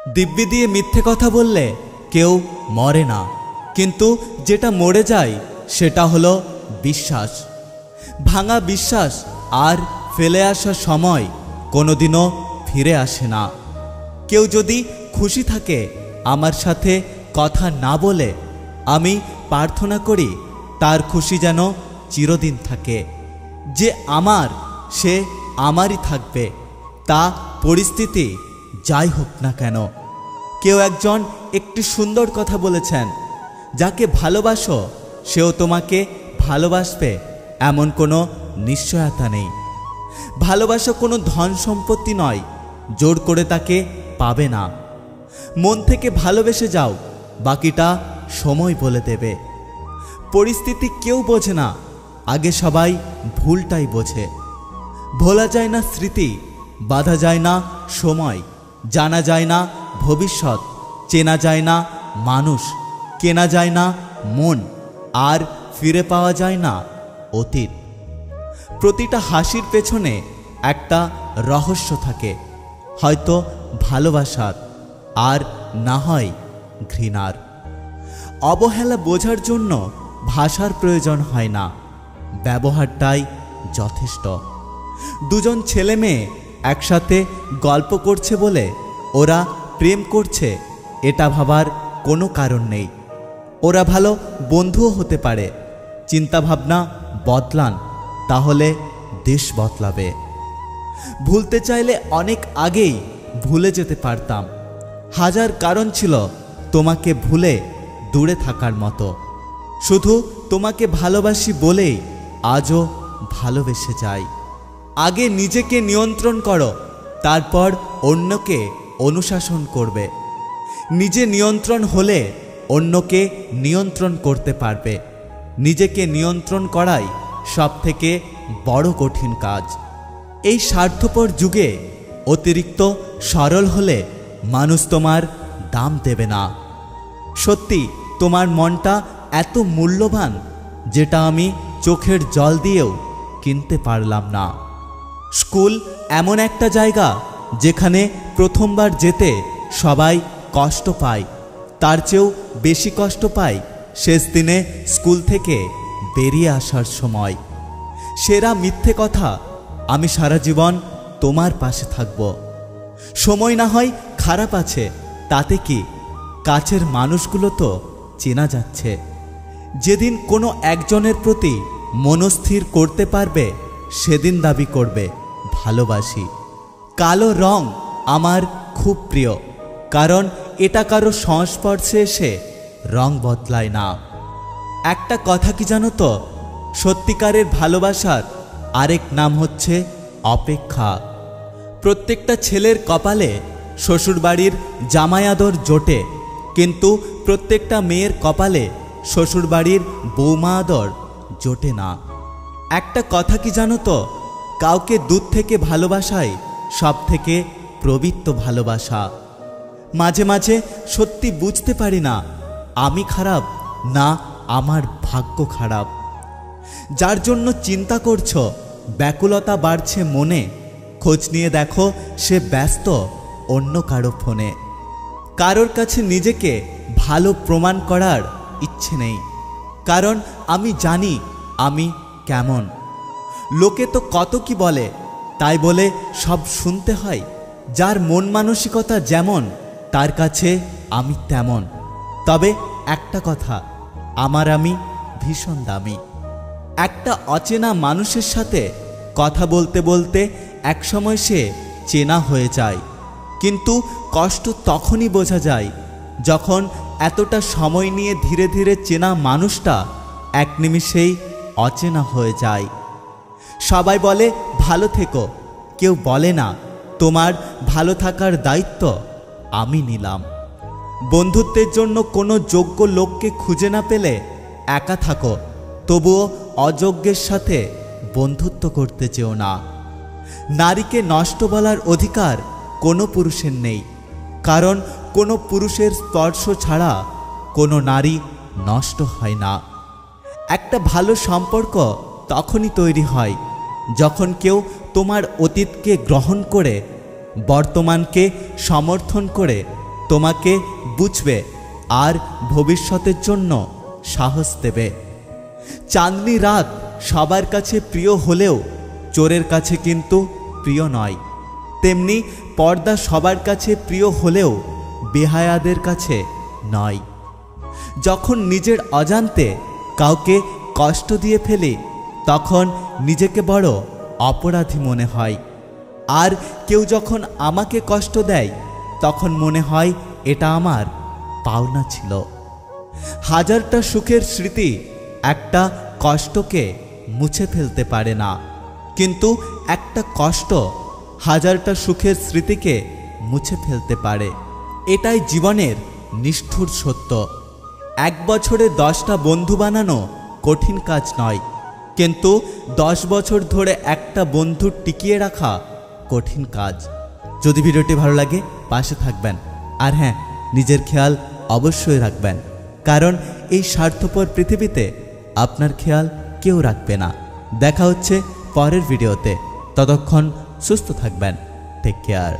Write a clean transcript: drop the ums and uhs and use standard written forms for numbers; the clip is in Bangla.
দিব্যি দিয়ে মিথ্যে কথা বললে কেউ মরে না, কিন্তু যেটা মরে যায় সেটা হলো বিশ্বাস। ভাঙা বিশ্বাস আর ফেলে আসা সময় কোনোদিনও ফিরে আসে না। কেউ যদি খুশি থাকে আমার সাথে কথা না বলে, আমি প্রার্থনা করি তার খুশি যেন চিরদিন থাকে। যে আমার সে আমারই থাকবে, তা পরিস্থিতি যাই হোক না কেন। কেউ একজন একটি সুন্দর কথা বলেছেন, যাকে ভালোবাসো সেও তোমাকে ভালোবাসবে এমন কোনো নিশ্চয়তা নেই। ভালোবাসা কোনো ধন সম্পত্তি নয়, জোর করে তাকে পাবে না। মন থেকে ভালোবেসে যাও, বাকিটা সময় বলে দেবে। পরিস্থিতি কেউ বোঝে না, আগে সবাই ভুলটাই বোঝে। ভোলা যায় না স্মৃতি, বাঁধা যায় না সময়, জানা যায় না ভবিষ্যৎ, চেনা যায় না মানুষ, কেনা যায় না মন, আর ফিরে পাওয়া যায় না অতীত। প্রতিটা হাসির পেছনে একটা রহস্য থাকে, হয়তো ভালোবাসার, আর না হয় ঘৃণার। অবহেলা বোঝার জন্য ভাষার প্রয়োজন হয় না, ব্যবহারটাই যথেষ্ট। দুজন ছেলে মেয়ে একসাথে গল্প করছে বলে ওরা প্রেম করছে, এটা ভাবার কোনো কারণ নেই। ওরা ভালো বন্ধুও হতে পারে। চিন্তাভাবনা বদলান, তাহলে দেশ বদলাবে। ভুলতে চাইলে অনেক আগেই ভুলে যেতে পারতাম। হাজার কারণ ছিল তোমাকে ভুলে দূরে থাকার মতো। শুধু তোমাকে ভালোবাসি বলেই আজও ভালোবেসে যাই। আগে নিজেকে নিয়ন্ত্রণ করো, তারপর অন্যকে অনুশাসন করবে। নিজে নিয়ন্ত্রণ হলে অন্যকে নিয়ন্ত্রণ করতে পারবে। নিজেকে নিয়ন্ত্রণ করাই সবথেকে বড় কঠিন কাজ। এই স্বার্থপর যুগে অতিরিক্ত সরল হলে মানুষ তোমার দাম দেবে না। সত্যি তোমার মনটা এত মূল্যবান, যেটা আমি চোখের জল দিয়েও কিনতে পারলাম না। স্কুল এমন একটা জায়গা যেখানে প্রথমবার যেতে সবাই কষ্ট পায়, তার চেয়েও বেশি কষ্ট পায় শেষ দিনে স্কুল থেকে বেরিয়ে আসার সময়। সেরা মিথ্যে কথা, আমি সারা জীবন তোমার পাশে থাকব। সময় না হয় খারাপ আছে, তাতে কি, কাছের মানুষগুলো তো চেনা যাচ্ছে। যেদিন কোনো একজনের প্রতি মনস্থির করতে পারবে, সেদিন দাবি করবে ভালোবাসি। কালো রং আমার খুব প্রিয়, কারণ এটা কারো সংস্পর্শে এসে রং বদলায় না। একটা কথা কি জানো তো, সত্যিকারের ভালোবাসার আরেক নাম হচ্ছে অপেক্ষা। প্রত্যেকটা ছেলের কপালে শ্বশুরবাড়ির জামাই আদর জোটে, কিন্তু প্রত্যেকটা মেয়ের কপালে শ্বশুরবাড়ির বৌমা আদর জোটে না। একটা কথা কি জানো তো, কাউকে দূর থেকে ভালোবাসাই সব থেকে পবিত্র ভালোবাসা। মাঝে মাঝে সত্যি বুঝতে পারি না আমি খারাপ না আমার ভাগ্য খারাপ। যার জন্য চিন্তা করছো, ব্যাকুলতা বাড়ছে মনে, খোঁজ নিয়ে দেখো সে ব্যস্ত অন্য কারো ফোনে। কারোর কাছে নিজেকে ভালো প্রমাণ করার ইচ্ছে নেই, কারণ আমি জানি আমি কেমন। লোকে তো কত কি বলে, তাই বলে সব শুনতে হয়? যার মন মানসিকতা যেমন, তার কাছে আমি তেমন। তবে একটা কথা, আমি ভীষণ দামি। একটা অচেনা মানুষের সাথে কথা বলতে বলতে একসময় সে চেনা হয়ে যায়, কিন্তু কষ্ট তখনই বোঝা যায় যখন এতটা সময় নিয়ে ধীরে ধীরে চেনা মানুষটা এক নিমিষেই অচেনা হয়ে যায়। সবাই বলে ভালো থেকো, কেউ বলে না তোমার ভালো থাকার দায়িত্ব আমি নিলাম। বন্ধুত্বের জন্য কোনো যোগ্য লোককে খুঁজে না পেলে একা থাকো, তবুও অযোগ্যের সাথে বন্ধুত্ব করতে চেও না। নারীকে নষ্ট বলার অধিকার কোনো পুরুষের নেই, কারণ কোনো পুরুষের স্পর্শ ছাড়া কোনো নারী নষ্ট হয় না। একটা ভালো সম্পর্ক তখনই তৈরি হয় যখন কেউ তোমার অতীতকে গ্রহণ করে বর্তমানকে সমর্থন করে তোমাকে বুঝবে আর ভবিষ্যতের জন্য সাহস দেবে। চাঁদনি রাত সবার কাছে প্রিয় হলেও চোরের কাছে কিন্তু প্রিয় নয়। তেমনি পর্দা সবার কাছে প্রিয় হলেও বেহায়াদের কাছে নয়। যখন নিজের অজান্তে কাউকে কষ্ট দিয়ে ফেলি তখন নিজেকে বড় অপরাধী মনে হয়, আর কেউ যখন আমাকে কষ্ট দেয় তখন মনে হয় এটা আমার পাওনা ছিল। হাজারটা সুখের স্মৃতি একটা কষ্টকে মুছে ফেলতে পারে না, কিন্তু একটা কষ্ট হাজারটা সুখের স্মৃতিকে মুছে ফেলতে পারে। এটাই জীবনের নিষ্ঠুর সত্য। 1 বছরে 10টা বন্ধু বানানো কঠিন কাজ নয়, কিন্তু 10 বছর ধরে একটা বন্ধু টিকিয়ে রাখা কঠিন কাজ। যদি ভিডিওটি ভালো লাগে পাশে থাকবেন, আর হ্যাঁ, নিজের খেয়াল অবশ্যই রাখবেন, কারণ এই স্বার্থপর পৃথিবীতে আপনার খেয়াল কেউ রাখবে না। দেখা হচ্ছে পরের ভিডিওতে, ততক্ষণ সুস্থ থাকবেন। Take care.